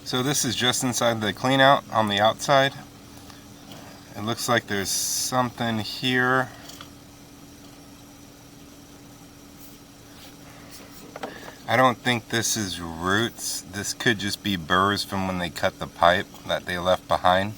So this is just inside the clean out on the outside. It looks like there's something here. I don't think this is roots. This could just be burrs from when they cut the pipe that they left behind.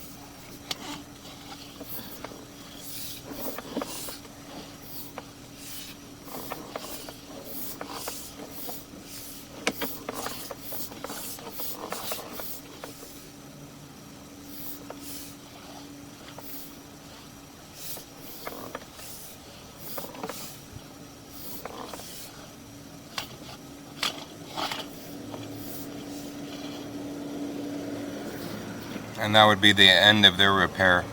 And that would be the end of their repair.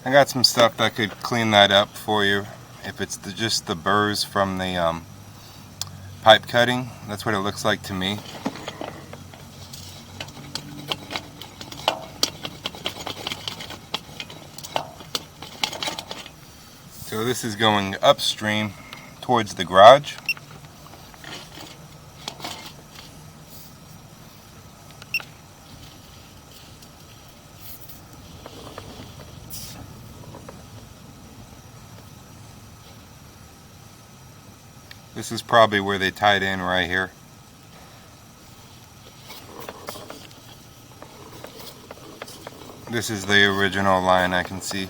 I got some stuff that could clean that up for you. If it's just the burrs from the pipe cutting, that's what it looks like to me. So this is going upstream towards the garage. This is probably where they tied in right here. This is the original line I can see.